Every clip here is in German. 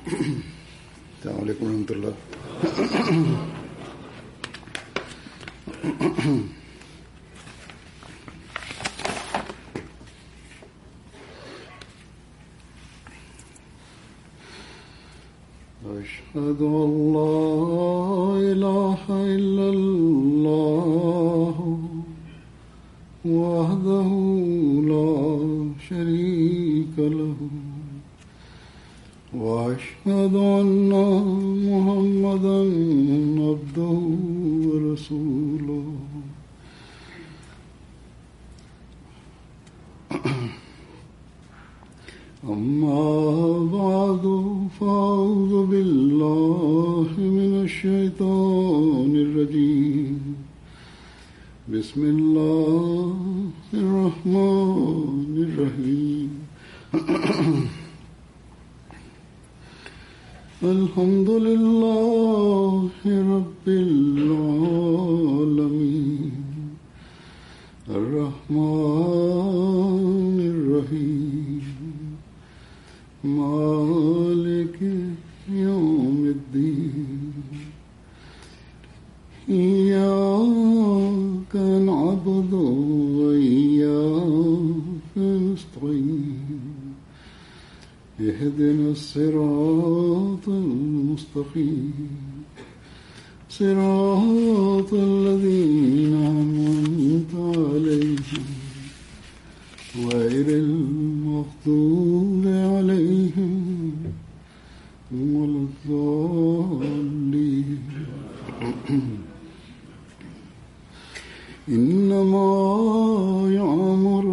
السلام عليكم ورحمة الله. أشهد أن لا إله إلا الله وحده لا شريك له وأشهد أن محمدا عبده ورسوله. أما بعد فأعوذ بالله من الشيطان الرجيم. بسم الله الرحمن الرحيم. الحمد لله رب العالمين الرحمن الرحيم مالك يوم الدين. إياك نعبد وإياك نستعين. اهدنا الصراط المستقيم صراط الذين أنعمت عليهم غير المغضوب عليهم ولا الضالين. إنما يعمر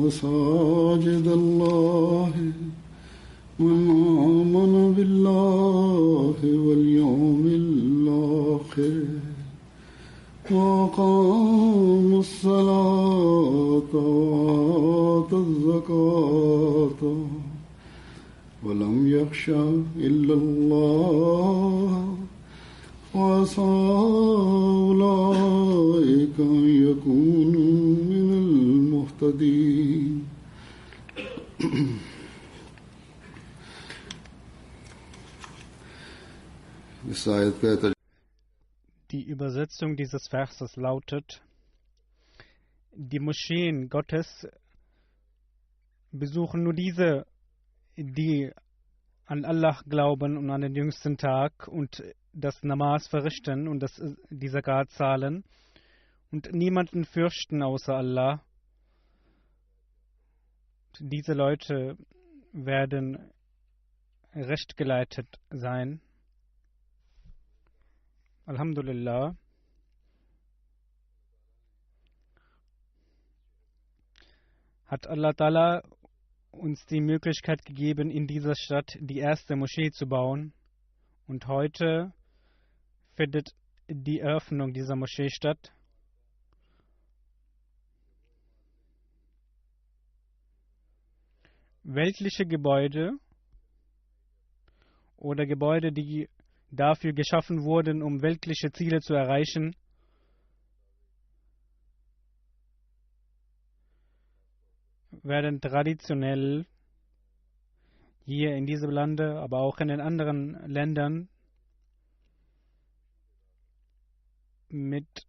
مساجد الله من آمن بالله واليوم الآخر وأقام الصلاة وآتى الزكاة ولم يخش إلا الله وعسى أولئك أن يكونوا من المهتدين. Die Übersetzung dieses Verses lautet: Die Moscheen Gottes besuchen nur diese, die an Allah glauben und an den jüngsten Tag und das Namas verrichten und die Zakat zahlen und niemanden fürchten außer Allah. Diese Leute werden rechtgeleitet sein. Alhamdulillah. Hat Allah Ta'ala uns die Möglichkeit gegeben, in dieser Stadt die erste Moschee zu bauen. Und heute findet die Eröffnung dieser Moschee statt. Weltliche Gebäude oder Gebäude, die dafür geschaffen wurden, um weltliche Ziele zu erreichen, werden traditionell hier in diesem Lande, aber auch in den anderen Ländern mit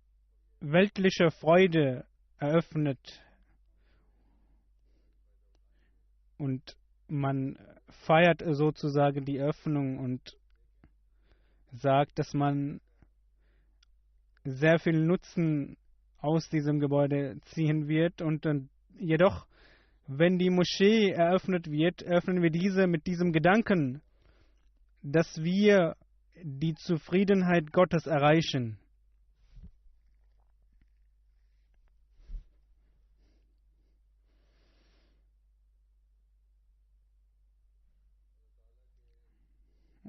weltlicher Freude eröffnet. Und man feiert sozusagen die Öffnung und sagt, dass man sehr viel Nutzen aus diesem Gebäude ziehen wird. Und jedoch, wenn die Moschee eröffnet wird, öffnen wir diese mit diesem Gedanken, dass wir die Zufriedenheit Gottes erreichen.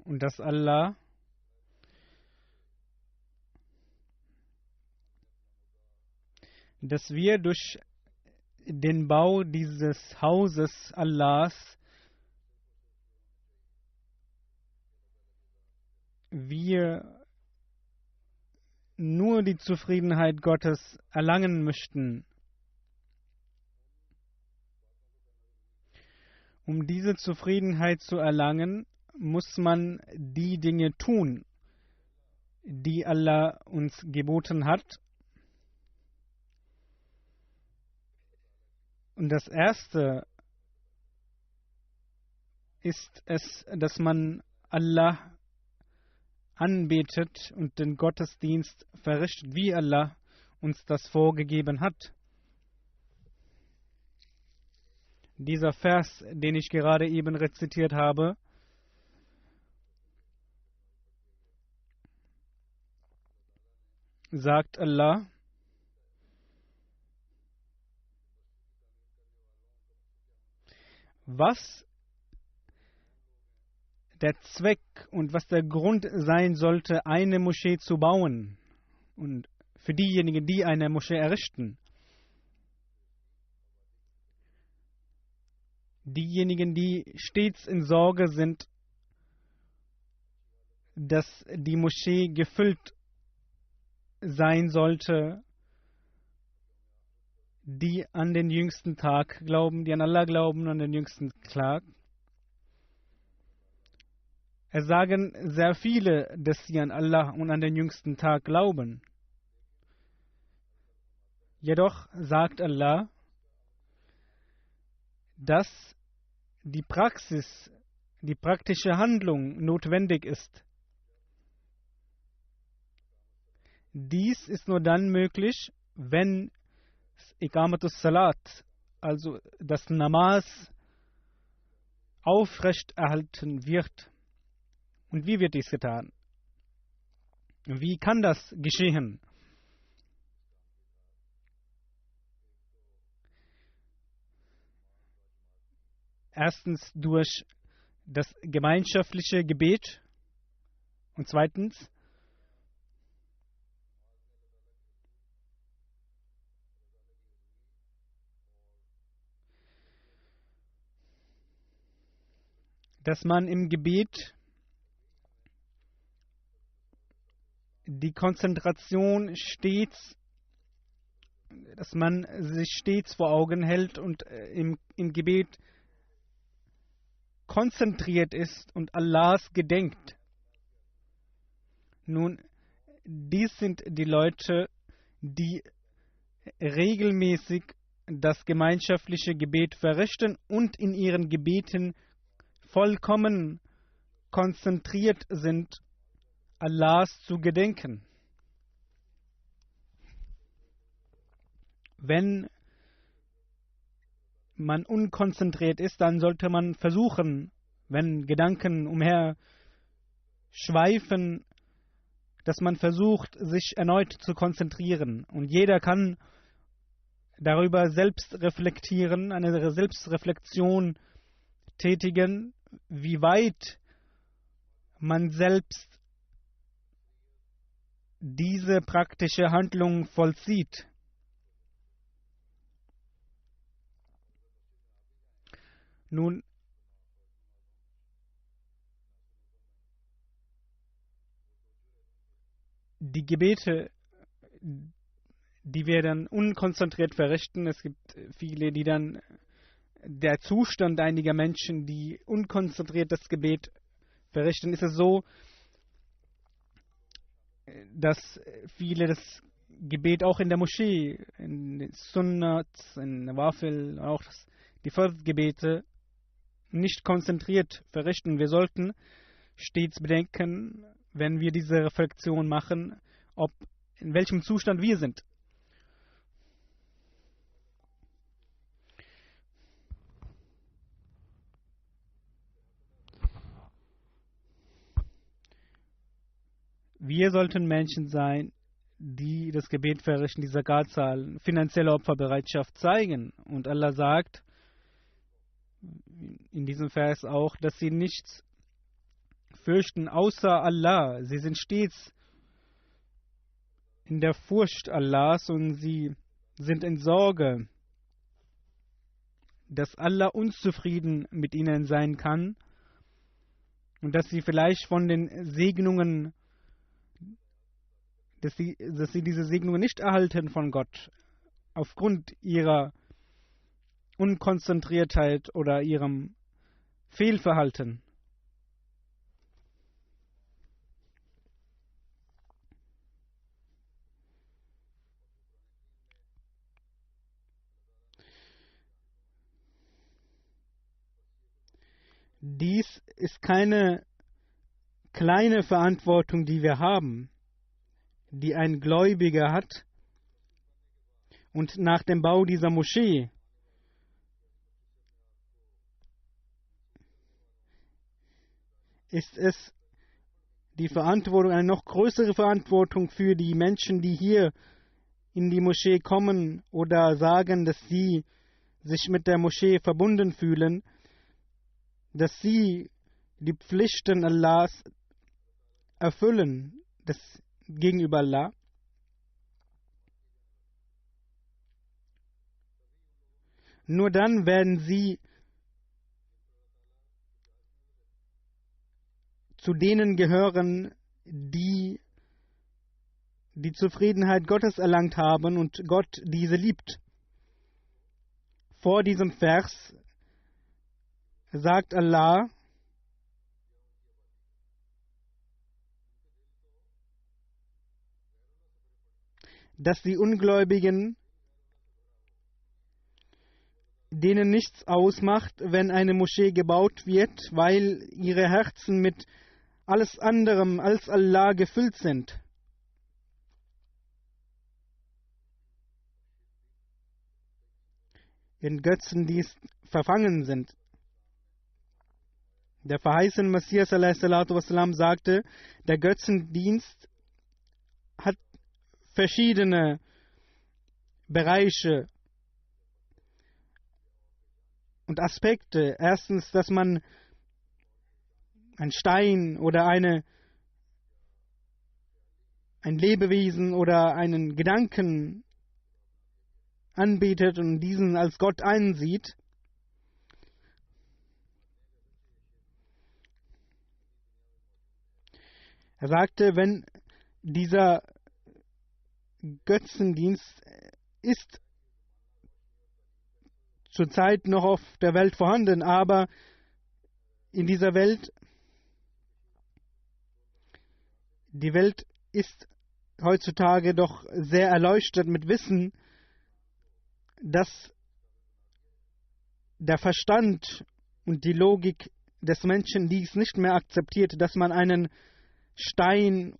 Und dass Allah dass wir durch den Bau dieses Hauses Allahs wir nur die Zufriedenheit Gottes erlangen möchten. Um diese Zufriedenheit zu erlangen, muss man die Dinge tun, die Allah uns geboten hat. Und das Erste ist es, dass man Allah anbetet und den Gottesdienst verrichtet, wie Allah uns das vorgegeben hat. Dieser Vers, den ich gerade eben rezitiert habe, sagt Allah: Was der Zweck und was der Grund sein sollte, eine Moschee zu bauen, und für diejenigen, die eine Moschee errichten, diejenigen, die stets in Sorge sind, dass die Moschee gefüllt sein sollte, die an den jüngsten Tag glauben, die an Allah glauben, an den jüngsten Tag. Es sagen sehr viele, dass sie an Allah und an den jüngsten Tag glauben. Jedoch sagt Allah, dass die Praxis, die praktische Handlung notwendig ist. Dies ist nur dann möglich, wenn Iqamatus Salat, also das Namas, aufrechterhalten wird. Und wie wird dies getan? Wie kann das geschehen? Erstens durch das gemeinschaftliche Gebet und zweitens dass man im Gebet die Konzentration stets, dass man sich stets vor Augen hält und im Gebet konzentriert ist und Allahs gedenkt. Nun, dies sind die Leute, die regelmäßig das gemeinschaftliche Gebet verrichten und in ihren Gebeten vollkommen konzentriert sind, Allahs zu gedenken. Wenn man unkonzentriert ist, dann sollte man versuchen, wenn Gedanken umher schweifen, dass man versucht, sich erneut zu konzentrieren. Und jeder kann darüber selbst reflektieren, eine Selbstreflexion tätigen, wie weit man selbst diese praktische Handlung vollzieht. Nun, die Gebete, die wir dann unkonzentriert verrichten, es gibt viele, die dann, der Zustand einiger Menschen, die unkonzentriert das Gebet verrichten, ist es so, dass viele das Gebet auch in der Moschee, in den Sunnats, in Nawafil, auch die Fard-Gebete nicht konzentriert verrichten. Wir sollten stets bedenken, wenn wir diese Reflexion machen, in welchem Zustand wir sind. Wir sollten Menschen sein, die das Gebet verrichten, die Zakat zahlen, finanzielle Opferbereitschaft zeigen. Und Allah sagt in diesem Vers auch, dass sie nichts fürchten außer Allah. Sie sind stets in der Furcht Allahs und sie sind in Sorge, dass Allah unzufrieden mit ihnen sein kann und dass sie vielleicht von den Segnungen, dass sie diese Segnungen nicht erhalten von Gott, aufgrund ihrer Unkonzentriertheit oder ihrem Fehlverhalten. Dies ist keine kleine Verantwortung, die wir haben, die ein Gläubiger hat. Und nach dem Bau dieser Moschee ist es die Verantwortung, eine noch größere Verantwortung für die Menschen, die hier in die Moschee kommen oder sagen, dass sie sich mit der Moschee verbunden fühlen, dass sie die Pflichten Allahs erfüllen, das gegenüber Allah. Nur dann werden sie zu denen gehören, die die Zufriedenheit Gottes erlangt haben und Gott diese liebt. Vor diesem Vers sagt Allah, dass die Ungläubigen, denen nichts ausmacht, wenn eine Moschee gebaut wird, weil ihre Herzen mit alles anderem als Allah gefüllt sind. In Götzendienst verfangen sind. Der verheißene Messias a.s. sagte, der Götzendienst hat verschiedene Bereiche und Aspekte. Erstens, dass man ein Stein oder ein Lebewesen oder einen Gedanken anbetet und diesen als Gott einsieht. Er sagte, wenn dieser Götzendienst ist zurzeit noch auf der Welt vorhanden, aber in dieser Welt, die Welt ist heutzutage doch sehr erleuchtet mit Wissen, dass der Verstand und die Logik des Menschen dies nicht mehr akzeptiert, dass man einen Stein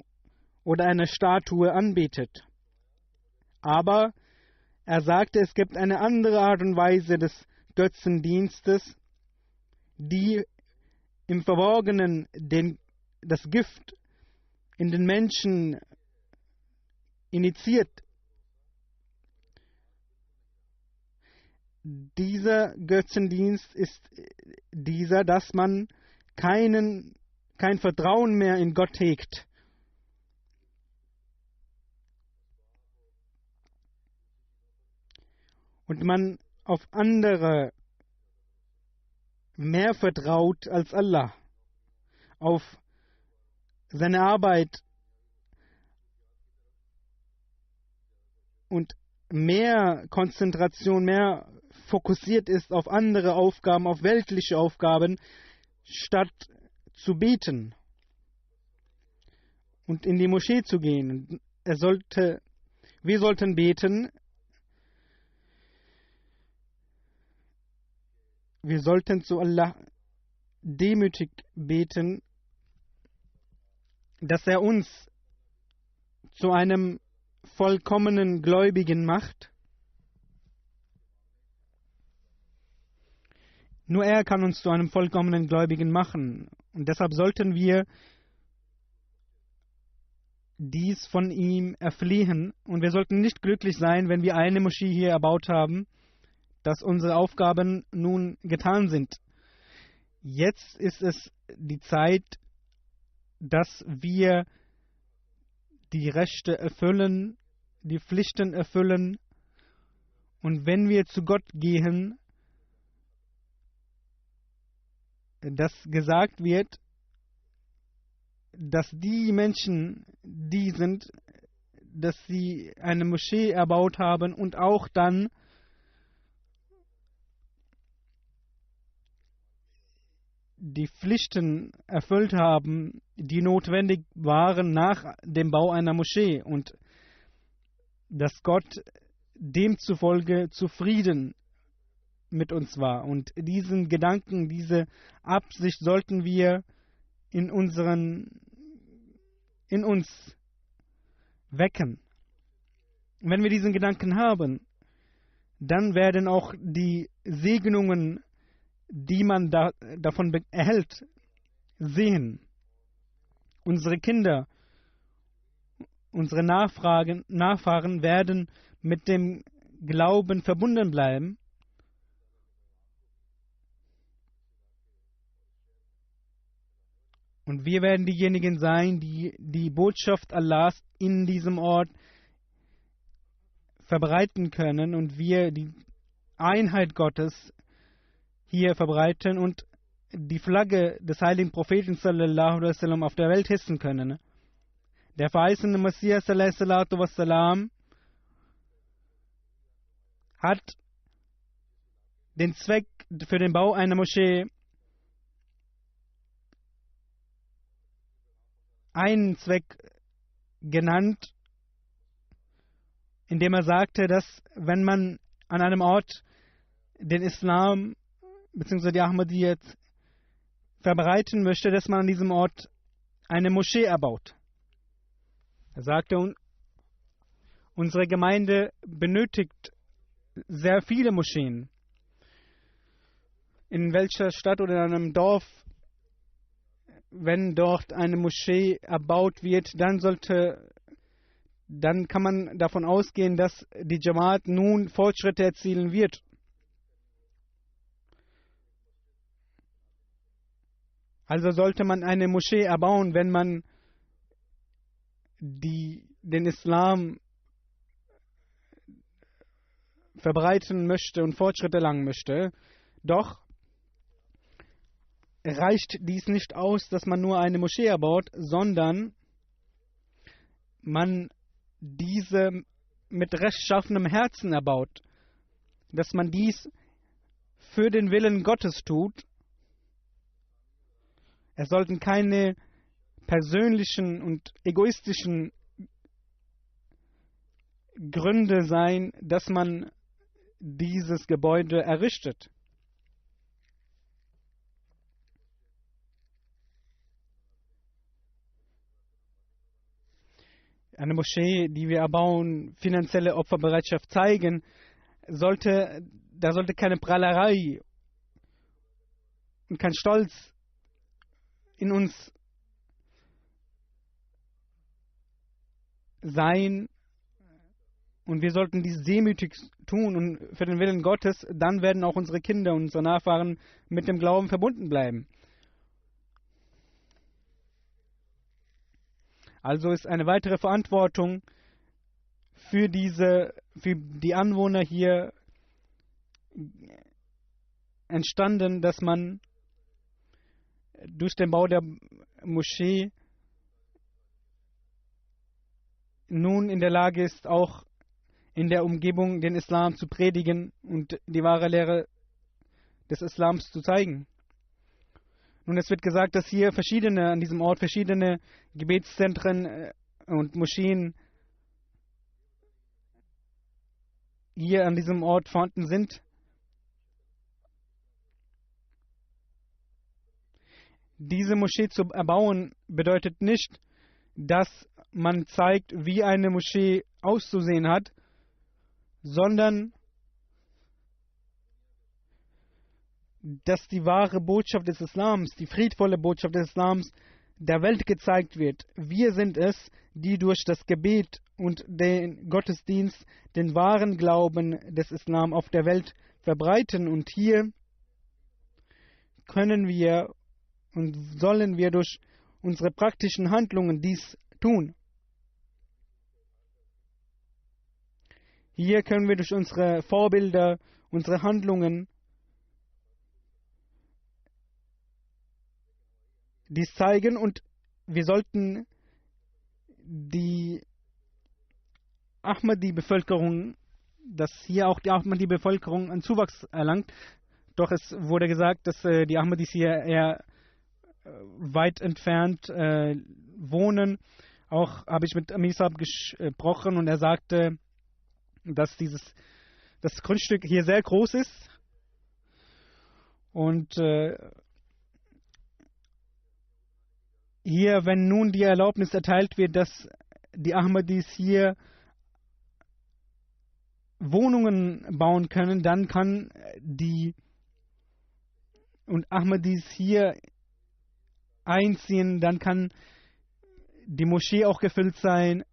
oder eine Statue anbetet. Aber er sagte, es gibt eine andere Art und Weise des Götzendienstes, die im Verborgenen das Gift in den Menschen initiiert. Dieser Götzendienst ist dieser, dass man kein Vertrauen mehr in Gott hegt. Und man auf andere mehr vertraut als Allah, auf seine Arbeit und mehr Konzentration, mehr fokussiert ist auf andere Aufgaben, auf weltliche Aufgaben, statt zu beten und in die Moschee zu gehen. Wir sollten beten. Wir sollten zu Allah demütig beten, dass er uns zu einem vollkommenen Gläubigen macht. Nur er kann uns zu einem vollkommenen Gläubigen machen. Und deshalb sollten wir dies von ihm erflehen. Und wir sollten nicht glücklich sein, wenn wir eine Moschee hier erbaut haben, dass unsere Aufgaben nun getan sind. Jetzt ist es die Zeit, dass wir die Rechte erfüllen, die Pflichten erfüllen. Und wenn wir zu Gott gehen, dass gesagt wird, dass die Menschen, die sind, dass sie eine Moschee erbaut haben und auch dann die Pflichten erfüllt haben, die notwendig waren nach dem Bau einer Moschee und dass Gott demzufolge zufrieden mit uns war. Und diesen Gedanken, diese Absicht sollten wir in uns wecken. Wenn wir diesen Gedanken haben, dann werden auch die Segnungen, die man davon erhält, sehen. Unsere Kinder, unsere Nachfahren werden mit dem Glauben verbunden bleiben. Und wir werden diejenigen sein, die die Botschaft Allahs in diesem Ort verbreiten können und wir die Einheit Gottes hier verbreiten und die Flagge des heiligen Propheten sallallahu alaihi wasallam auf der Welt hissen können. Der verheißene Messias sallallahu wassalam hat den Zweck für den Bau einer Moschee einen Zweck genannt, indem er sagte, dass wenn man an einem Ort den Islam bzw. die Ahmadiyyat verbreiten möchte, dass man an diesem Ort eine Moschee erbaut. Er sagte, unsere Gemeinde benötigt sehr viele Moscheen. In welcher Stadt oder in einem Dorf, wenn dort eine Moschee erbaut wird, dann kann man davon ausgehen, dass die Jamaat nun Fortschritte erzielen wird. Also sollte man eine Moschee erbauen, wenn man den Islam verbreiten möchte und Fortschritte erlangen möchte. Doch reicht dies nicht aus, dass man nur eine Moschee erbaut, sondern man diese mit rechtschaffenem Herzen erbaut, dass man dies für den Willen Gottes tut. Es sollten keine persönlichen und egoistischen Gründe sein, dass man dieses Gebäude errichtet. Eine Moschee, die wir erbauen, finanzielle Opferbereitschaft zeigen, da sollte keine Prahlerei und kein Stolz in uns sein. Und wir sollten dies demütig tun und für den Willen Gottes, dann werden auch unsere Kinder und unsere Nachfahren mit dem Glauben verbunden bleiben. Also ist eine weitere Verantwortung für die Anwohner hier entstanden, dass man durch den Bau der Moschee nun in der Lage ist, auch in der Umgebung den Islam zu predigen und die wahre Lehre des Islams zu zeigen. Nun, es wird gesagt, dass hier an diesem Ort verschiedene Gebetszentren und Moscheen hier an diesem Ort vorhanden sind. Diese Moschee zu erbauen bedeutet nicht, dass man zeigt, wie eine Moschee auszusehen hat, sondern dass die wahre Botschaft des Islams, die friedvolle Botschaft des Islams der Welt gezeigt wird. Wir sind es, die durch das Gebet und den Gottesdienst den wahren Glauben des Islam auf der Welt verbreiten. Und hier können wir und sollen wir durch unsere praktischen Handlungen dies tun. Hier können wir durch unsere Vorbilder, unsere Handlungen dies zeigen, und wir sollten die Ahmadi-Bevölkerung, dass hier auch die Ahmadi-Bevölkerung einen Zuwachs erlangt. Doch es wurde gesagt, dass die Ahmadis hier eher weit entfernt wohnen. Auch habe ich mit Amir Saab gesprochen und er sagte, dass das Grundstück hier sehr groß ist Und hier, wenn nun die Erlaubnis erteilt wird, dass die Ahmadis hier Wohnungen bauen können, dann kann die und Ahmadis hier einziehen, dann kann die Moschee auch gefüllt sein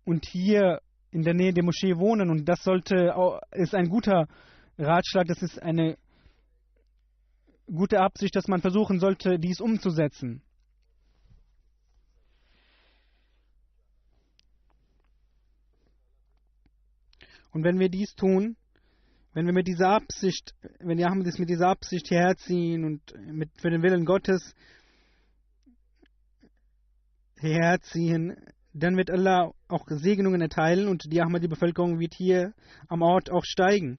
und hier in der Nähe der Moschee wohnen. Und das ist ein guter Ratschlag, das ist eine gute Absicht, dass man versuchen sollte, dies umzusetzen. Und wenn wir dies tun, wenn wir mit dieser Absicht, wenn die Ahmadis mit dieser Absicht hierher ziehen und für den Willen Gottes hierher ziehen, dann wird Allah auch Segnungen erteilen und die Ahmadi-Bevölkerung wird hier am Ort auch steigen.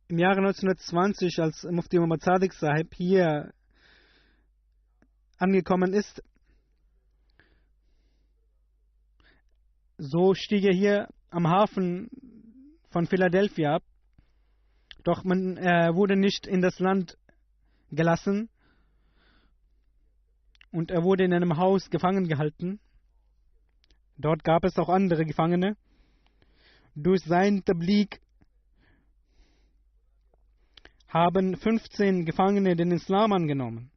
Im Jahre 1920, als Mufti Muhammad Sadiq Sahib hier angekommen ist, so stieg er hier am Hafen von Philadelphia ab. Doch er wurde nicht in das Land gelassen und er wurde in einem Haus gefangen gehalten. Dort gab es auch andere Gefangene. Durch sein Tabligh haben 15 Gefangene den Islam angenommen.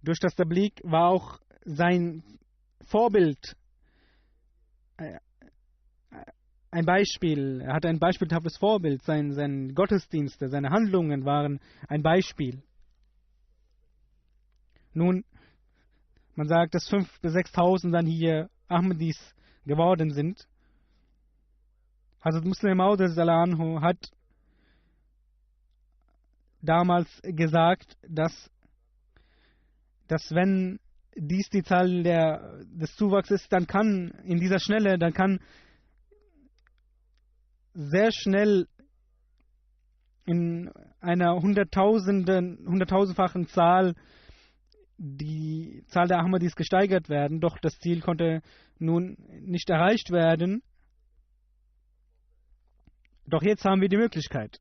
Durch das Tabligh war auch sein Vorbild ein Beispiel. Er hatte ein beispielhaftes Vorbild. Sein Gottesdienste, seine Handlungen waren ein Beispiel. Nun, man sagt, dass 5.000 bis 6.000 dann hier Ahmadis geworden sind. Hazrat Muslim Maud Anhu hat damals gesagt, dass wenn dies die Zahl des Zuwachses ist, dann kann in dieser Schnelle, dann kann sehr schnell in einer hunderttausendfachen Zahl die Zahl der Ahmadis gesteigert werden. Doch das Ziel konnte nun nicht erreicht werden. Doch jetzt haben wir die Möglichkeit,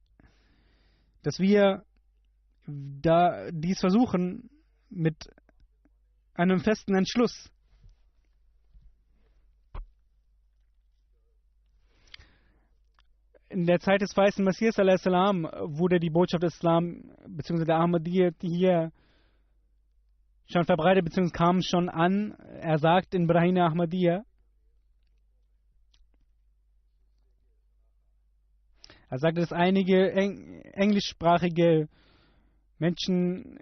dass wir dies versuchen mit einem festen Entschluss. In der Zeit des weißen Messias a.s. wurde die Botschaft des Islam bzw. der Ahmadiyya hier schon verbreitet bzw. kam schon an. Er sagt in Brahina Ahmadiyya, er sagt, dass einige englischsprachige Menschen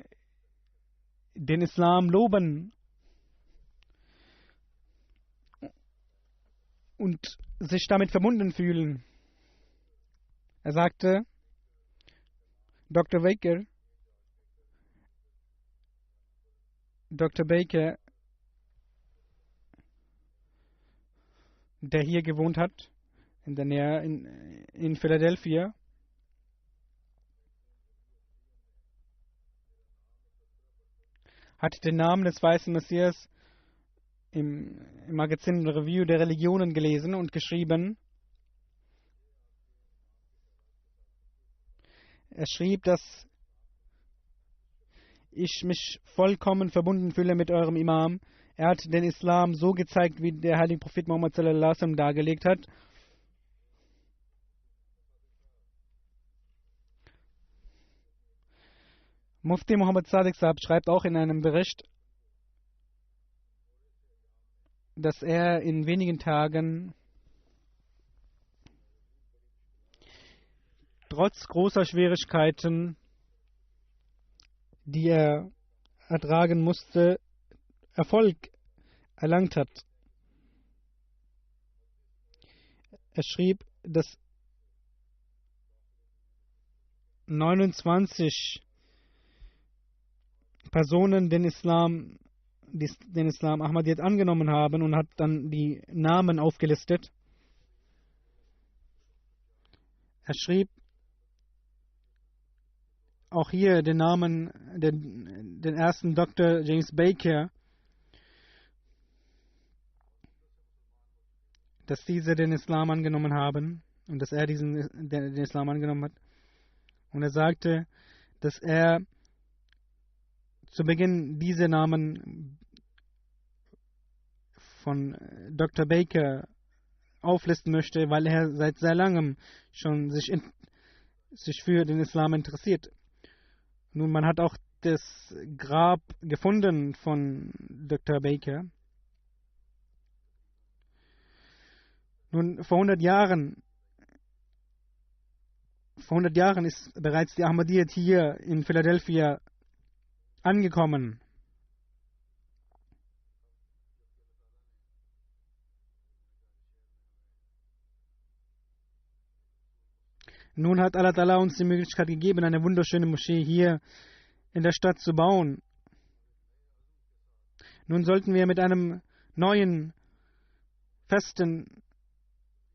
den Islam loben und sich damit verbunden fühlen. Er sagte, Dr. Baker, der hier gewohnt hat, in der Nähe in Philadelphia, hat den Namen des weißen Messias im Magazin Review der Religionen gelesen und geschrieben. Er schrieb, dass ich mich vollkommen verbunden fühle mit eurem Imam. Er hat den Islam so gezeigt, wie der heilige Prophet Muhammad sallallahu alaihi wasallam dargelegt hat. Mufti Muhammad Sadiq Sahib schreibt auch in einem Bericht, dass er in wenigen Tagen trotz großer Schwierigkeiten, die er ertragen musste, Erfolg erlangt hat. Er schrieb, dass 29 Personen den Islam Ahmadiyyat angenommen haben und hat dann die Namen aufgelistet. Er schrieb auch hier den Namen, den ersten Dr. James Baker. dass diese den Islam angenommen haben und dass er den Islam angenommen hat. Und er sagte, dass er zu Beginn diese Namen von Dr. Baker auflisten möchte, weil er seit sehr langem schon sich für den Islam interessiert. Nun, man hat auch das Grab gefunden von Dr. Baker. Nun, vor 100 Jahren ist bereits die Ahmadiyyat hier in Philadelphia angekommen. Nun hat Allah Ta'ala uns die Möglichkeit gegeben, eine wunderschöne Moschee hier in der Stadt zu bauen. Nun sollten wir mit einem neuen, festen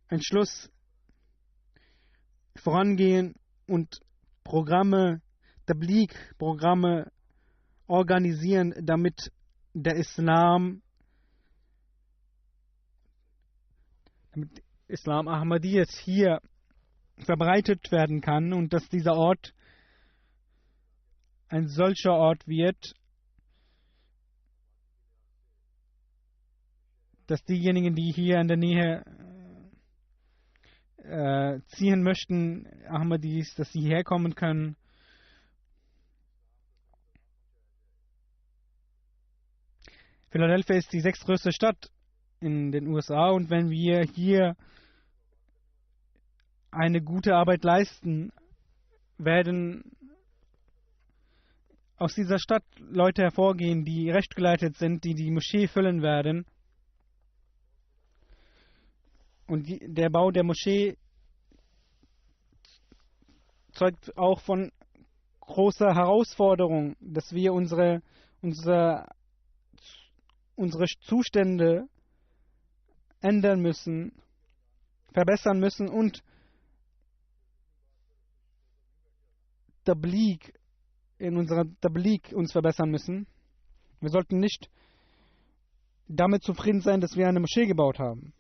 Entschluss vorangehen und Tabligh-Programme organisieren, damit der Islam Ahmadiyyat hier verbreitet werden kann und dass dieser Ort ein solcher Ort wird, dass diejenigen, die hier in der Nähe ziehen möchten, Ahmadis, dass sie herkommen können. Philadelphia ist die 6. größte Stadt in den USA und wenn wir hier eine gute Arbeit leisten, werden aus dieser Stadt Leute hervorgehen, die rechtgeleitet sind, die die Moschee füllen werden. Und der Bau der Moschee zeugt auch von großer Herausforderung, dass wir unsere Zustände ändern müssen, verbessern müssen und in unserer Tabligh uns verbessern müssen. Wir sollten nicht damit zufrieden sein, dass wir eine Moschee gebaut haben.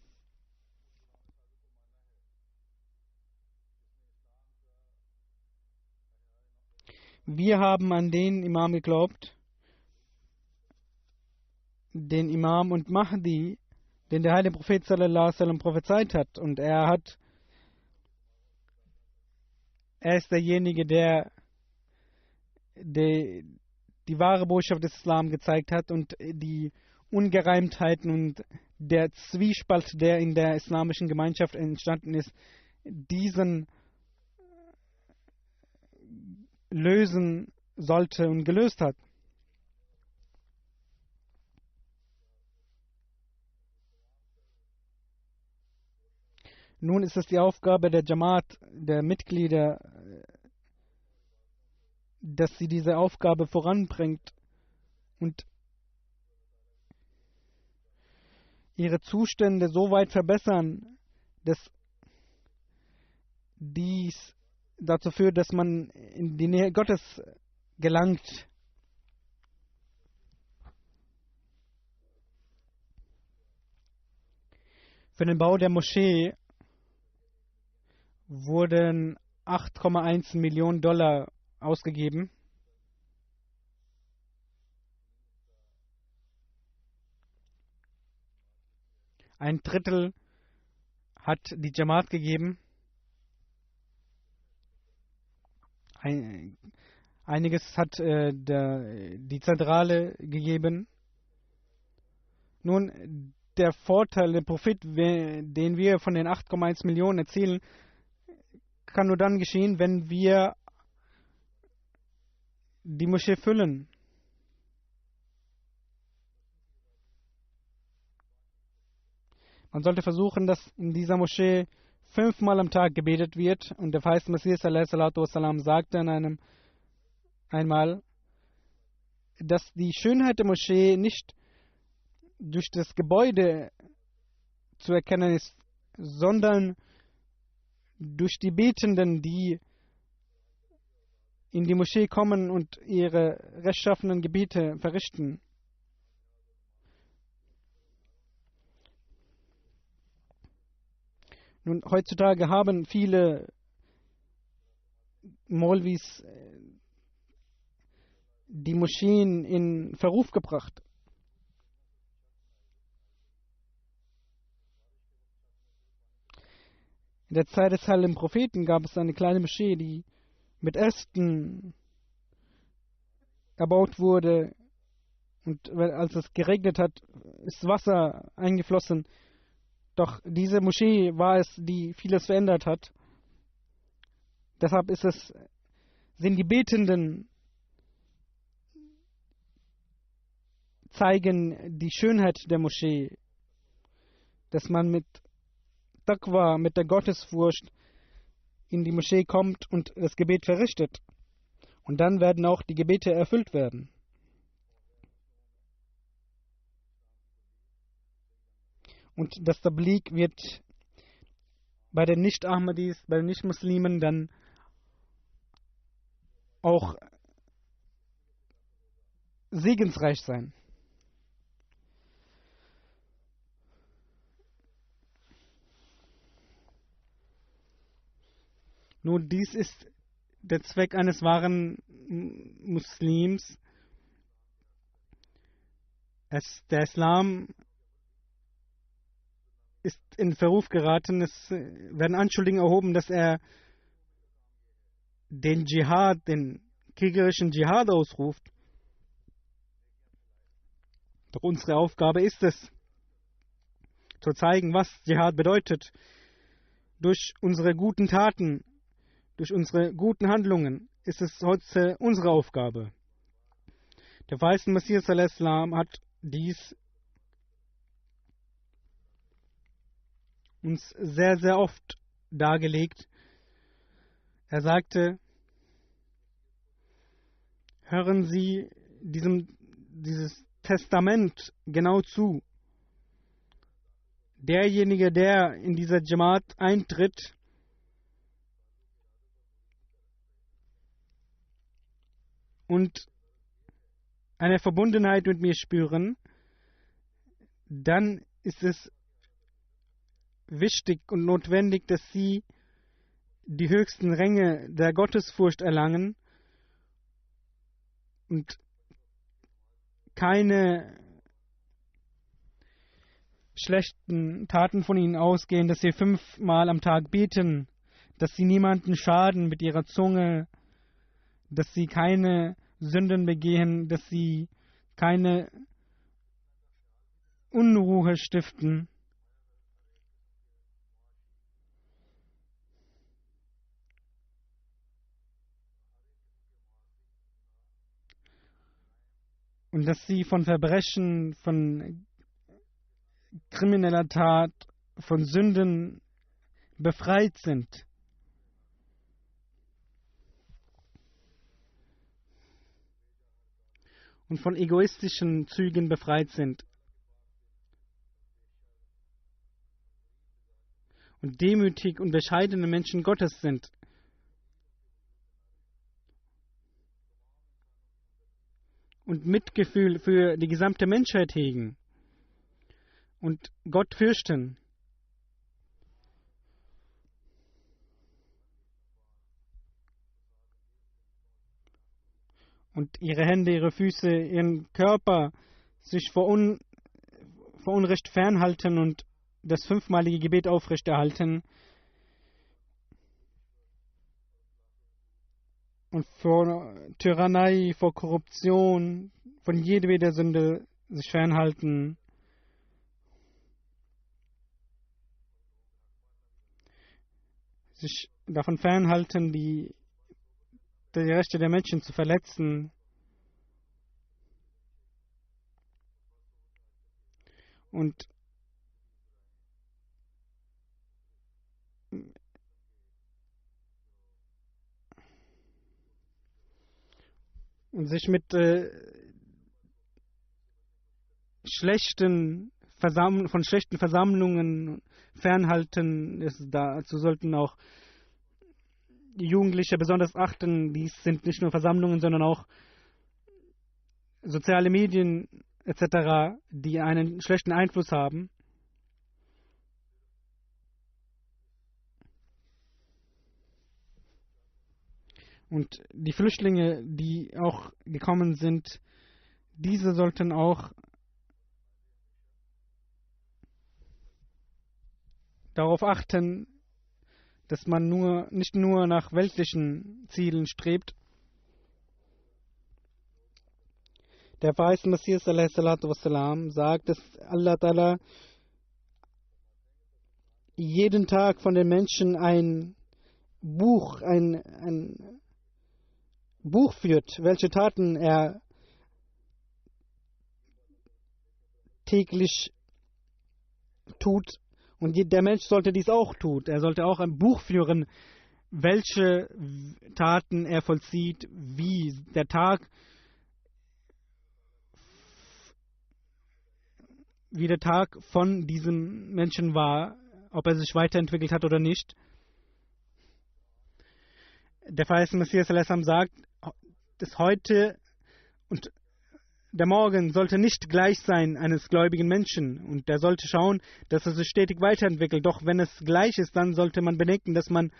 Wir haben an den Imam geglaubt, den Imam und Mahdi, den der heilige Prophet sallallahu alaihi wasallam prophezeit hat. Und er ist derjenige, der die wahre Botschaft des Islam gezeigt hat und die Ungereimtheiten und der Zwiespalt, der in der islamischen Gemeinschaft entstanden ist, diesen lösen sollte und gelöst hat. Nun ist es die Aufgabe der Jamaat, der Mitglieder, dass sie diese Aufgabe voranbringt und ihre Zustände so weit verbessern, dass dies dazu führt, dass man in die Nähe Gottes gelangt. Für den Bau der Moschee wurden 8,1 Millionen Dollar ausgegeben. Ein Drittel hat die Jamaat gegeben. Einiges hat die Zentrale gegeben. Nun, der Vorteil, der Profit, den wir von den 8,1 Millionen erzielen, kann nur dann geschehen, wenn wir die Moschee füllen. Man sollte versuchen, dass in dieser Moschee 5-mal am Tag gebetet wird. Und der verheißene Messias sallallahu wasallam sagte einmal, dass die Schönheit der Moschee nicht durch das Gebäude zu erkennen ist, sondern durch die Betenden, die in die Moschee kommen und ihre rechtschaffenen Gebete verrichten. Nun, heutzutage haben viele Maulvis die Moscheen in Verruf gebracht. In der Zeit des Heiligen Propheten gab es eine kleine Moschee, die mit Ästen erbaut wurde. Und als es geregnet hat, ist Wasser eingeflossen. Doch diese Moschee war es, die vieles verändert hat. Deshalb sind die Betenden, zeigen die Schönheit der Moschee, dass man mit Taqwa, mit der Gottesfurcht in die Moschee kommt und das Gebet verrichtet. Und dann werden auch die Gebete erfüllt werden. Und das Tabligh wird bei den Nicht-Ahmadis, bei den Nicht-Muslimen dann auch segensreich sein. Nun, dies ist der Zweck eines wahren Muslims. Der Islam ist in Verruf geraten. Es werden Anschuldigungen erhoben, dass er den Dschihad, den kriegerischen Dschihad ausruft. Doch unsere Aufgabe ist es, zu zeigen, was Dschihad bedeutet. Durch unsere guten Taten, durch unsere guten Handlungen ist es heute unsere Aufgabe. Der weiße Messias al-Islam hat dies uns sehr, sehr oft dargelegt. Er sagte, hören Sie dieses Testament genau zu. Derjenige, der in dieser Jamaat eintritt, und eine Verbundenheit mit mir spüren, dann ist es wichtig und notwendig, dass sie die höchsten Ränge der Gottesfurcht erlangen und keine schlechten Taten von ihnen ausgehen, dass sie 5-mal am Tag beten, dass sie niemanden schaden mit ihrer Zunge, dass sie keine Sünden begehen, dass sie keine Unruhe stiften. Und dass sie von Verbrechen, von krimineller Tat, von Sünden befreit sind. Und von egoistischen Zügen befreit sind. Und demütig und bescheidene Menschen Gottes sind. Und Mitgefühl für die gesamte Menschheit hegen. Und Gott fürchten. Und ihre Hände, ihre Füße, ihren Körper sich vor Unrecht fernhalten und das 5-malige Gebet aufrechterhalten. Und vor Tyrannei, vor Korruption, von jedweder Sünde sich fernhalten. Sich davon fernhalten, die Rechte der Menschen zu verletzen. Und sich mit schlechten Versammlungen fernhalten. Dazu sollten auch die Jugendliche besonders achten. Dies sind nicht nur Versammlungen, sondern auch soziale Medien etc., die einen schlechten Einfluss haben. Und die Flüchtlinge, die auch gekommen sind, diese sollten auch darauf achten, dass man nicht nur nach weltlichen Zielen strebt. Der verheißene Messias a.s. sagt, dass Allah Ta'ala jeden Tag von den Menschen ein Buch führt, welche Taten er täglich tut. Und der Mensch sollte dies auch tun. Er sollte auch ein Buch führen, welche Taten er vollzieht, wie der Tag von diesem Menschen war, ob er sich weiterentwickelt hat oder nicht. Der verheißene Messias sagt, dass heute und der Morgen sollte nicht gleich sein eines gläubigen Menschen. Und er sollte schauen, dass er sich stetig weiterentwickelt. Doch wenn es gleich ist, dann sollte man bedenken, dass man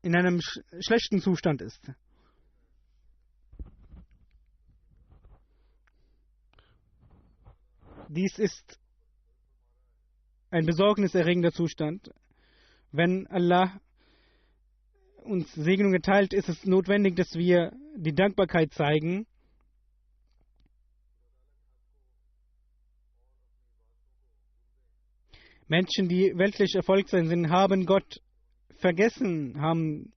in einem schlechten Zustand ist. Dies ist ein besorgniserregender Zustand. Wenn Allah uns Segnung erteilt, ist es notwendig, dass wir die Dankbarkeit zeigen. Menschen, die weltlich erfolgreich sind, haben Gott vergessen, haben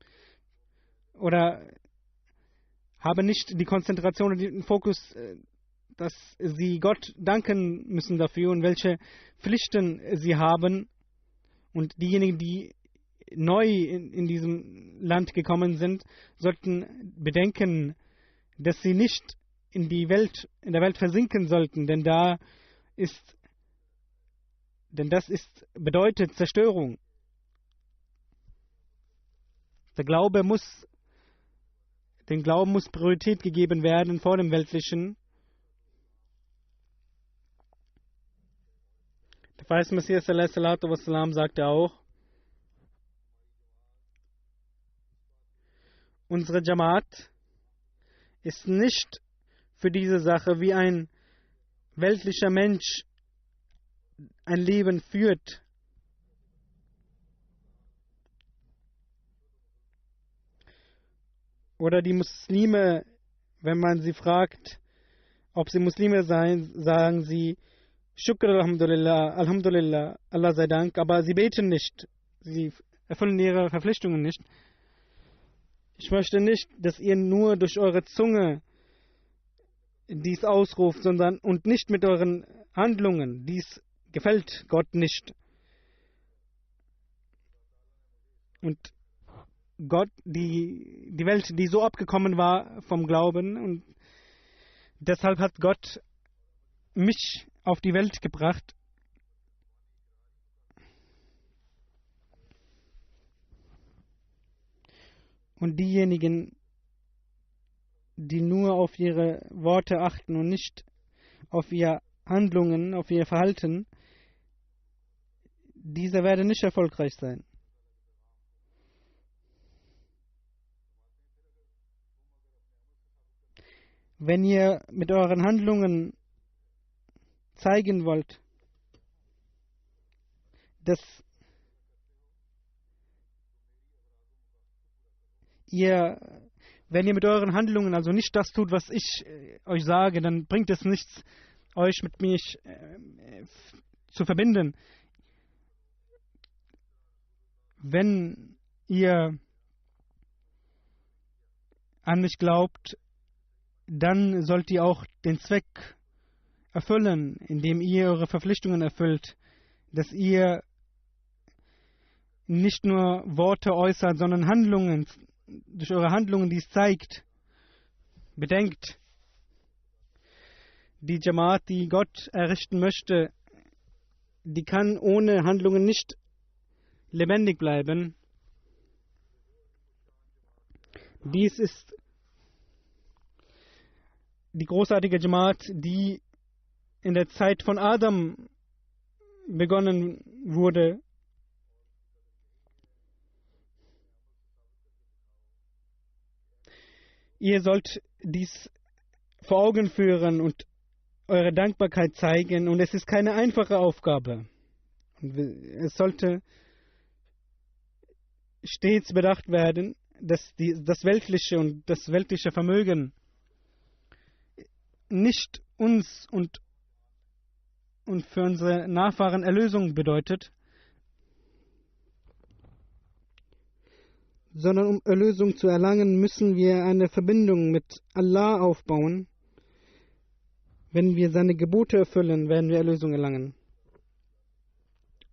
nicht die Konzentration und den Fokus, dass sie Gott danken müssen dafür und welche Pflichten sie haben. Und diejenigen, die neu in diesem Land gekommen sind, sollten bedenken, dass sie nicht in der Welt versinken sollten, denn das bedeutet Zerstörung. Dem Glauben muss Priorität gegeben werden vor dem Weltlichen. Der verheißene Messias a.s. sagte auch, unsere Jamaat ist nicht für diese Sache, wie ein weltlicher Mensch ein Leben führt. Oder die Muslime, wenn man sie fragt, ob sie Muslime seien, sagen sie, Shukr alhamdulillah, Alhamdulillah, Allah sei Dank, aber sie beten nicht. Sie erfüllen ihre Verpflichtungen nicht. Ich möchte nicht, dass ihr nur durch eure Zunge dies ausruft, und nicht mit euren Handlungen. Dies gefällt Gott nicht. Und Gott, die Welt, die so abgekommen war vom Glauben, und deshalb hat Gott mich auf die Welt gebracht. Und diejenigen, die nur auf ihre Worte achten und nicht auf ihre Handlungen, auf ihr Verhalten, diese werden nicht erfolgreich sein. Wenn ihr mit euren Handlungen zeigen wollt, dass wenn ihr mit euren Handlungen also nicht das tut, was ich euch sage, dann bringt es nichts, euch mit mir zu verbinden. Wenn ihr an mich glaubt, dann sollt ihr auch den Zweck erfüllen, indem ihr eure Verpflichtungen erfüllt, dass ihr nicht nur Worte äußert, sondern Handlungen, durch eure Handlungen dies zeigt. Bedenkt, die Jamaat, die Gott errichten möchte, die kann ohne Handlungen nicht lebendig bleiben. Dies ist die großartige Jamaat, die in der Zeit von Adam begonnen wurde. Ihr sollt dies vor Augen führen und eure Dankbarkeit zeigen. Und es ist keine einfache Aufgabe. Es sollte stets bedacht werden, dass das weltliche Vermögen nicht uns und für unsere Nachfahren Erlösung bedeutet, sondern um Erlösung zu erlangen, müssen wir eine Verbindung mit Allah aufbauen. Wenn wir seine Gebote erfüllen, werden wir Erlösung erlangen.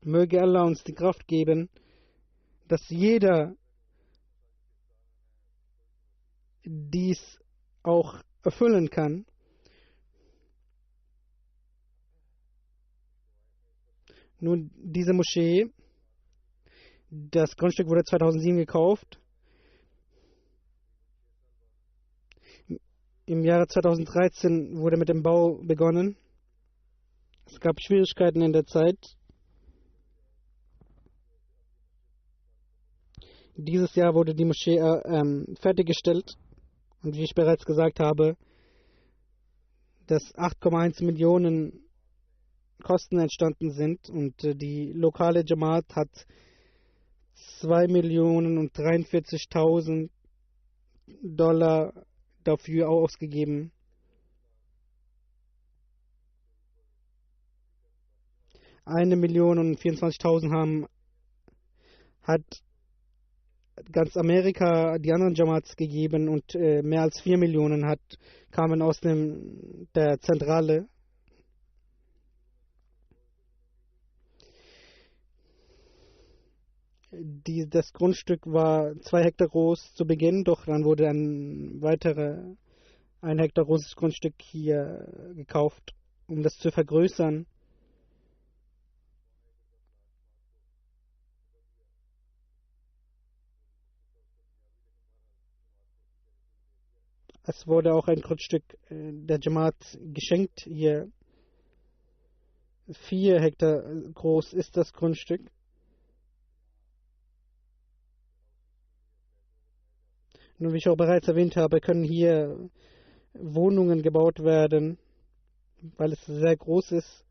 Möge Allah uns die Kraft geben, dass jeder dies auch erfüllen kann. Nun, diese Moschee, das Grundstück wurde 2007 gekauft. Im Jahre 2013 wurde mit dem Bau begonnen. Es gab Schwierigkeiten in der Zeit. Dieses Jahr wurde die Moschee fertiggestellt. Und wie ich bereits gesagt habe, dass 8,1 Millionen Kosten entstanden sind. Und die lokale Jamaat hat 2.043.000 Dollar dafür ausgegeben. Eine Million und 24.000 hat ganz Amerika die anderen Jamaats gegeben und mehr als 4 Millionen kamen aus der Zentrale. Das Grundstück war 2 Hektar groß zu Beginn, doch dann wurde ein 1 Hektar großes Grundstück hier gekauft, um das zu vergrößern. Es wurde auch ein Grundstück der Jamaat geschenkt hier. 4 Hektar groß ist das Grundstück. Nun, wie ich auch bereits erwähnt habe, können hier Wohnungen gebaut werden, weil es sehr groß ist.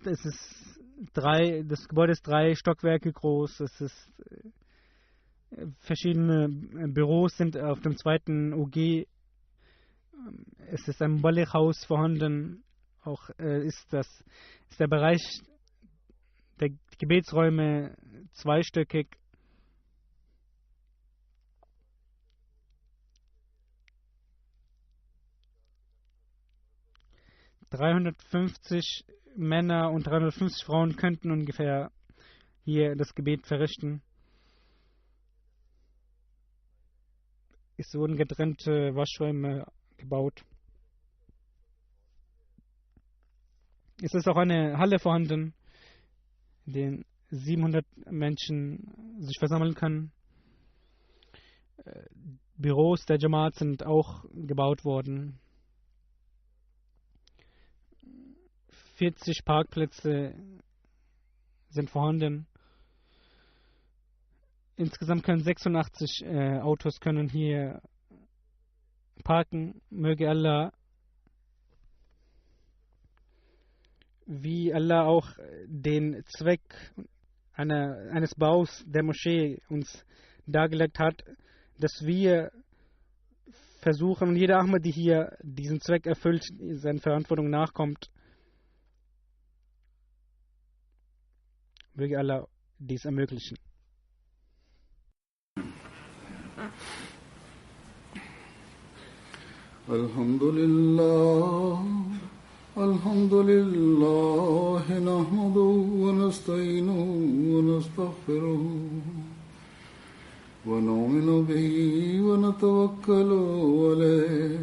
Das Gebäude ist 3 Stockwerke groß. Verschiedene Büros sind auf dem 2. OG. Es ist ein Muballigh-Haus vorhanden. Auch ist der Bereich der Gebetsräume zweistöckig. ...350 Männer und 350 Frauen könnten ungefähr hier das Gebet verrichten. Es wurden getrennte Waschräume gebaut. Es ist auch eine Halle vorhanden, in der 700 Menschen sich versammeln können. Büros der Jamaat sind auch gebaut worden. 40 Parkplätze sind vorhanden. Insgesamt können 86 Autos können hier parken. Möge Allah, wie Allah auch den Zweck eines Baus der Moschee uns dargelegt hat, dass wir versuchen, und jeder Ahmadi hier diesen Zweck erfüllt, seiner Verantwortung nachkommt, möge Allah dies ermöglichen. Alhamdulillah, nahmaduhu wa nasta'inuhu wa nastaghfiruh wa nu'minu bihi wa natawakkalu alayh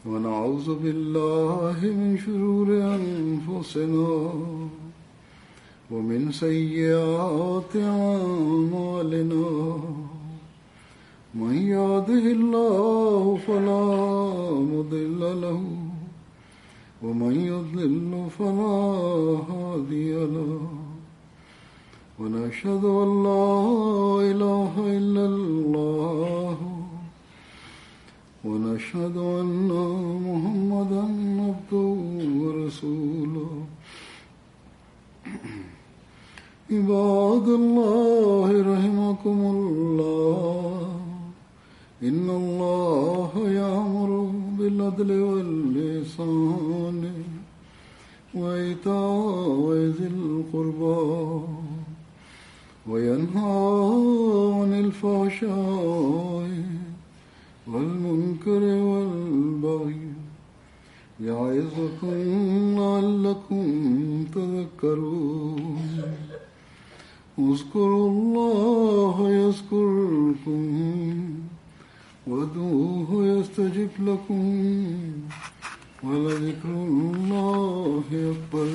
wa na'udhu billahi min shururi anfusina ومن سيئات أعمالنا من يهده الله فلا مضل له ومن يضلل فلا يذكركم الله إن الله يأمر بالعدل والإحسان وإيتاء ذي القربى وينهى عن الفحشاء والمنكر والبغي يعظكم لعلكم تذكرون اذكروا الله يذكركم وادعوه يستجب لكم ولذكر الله أكبر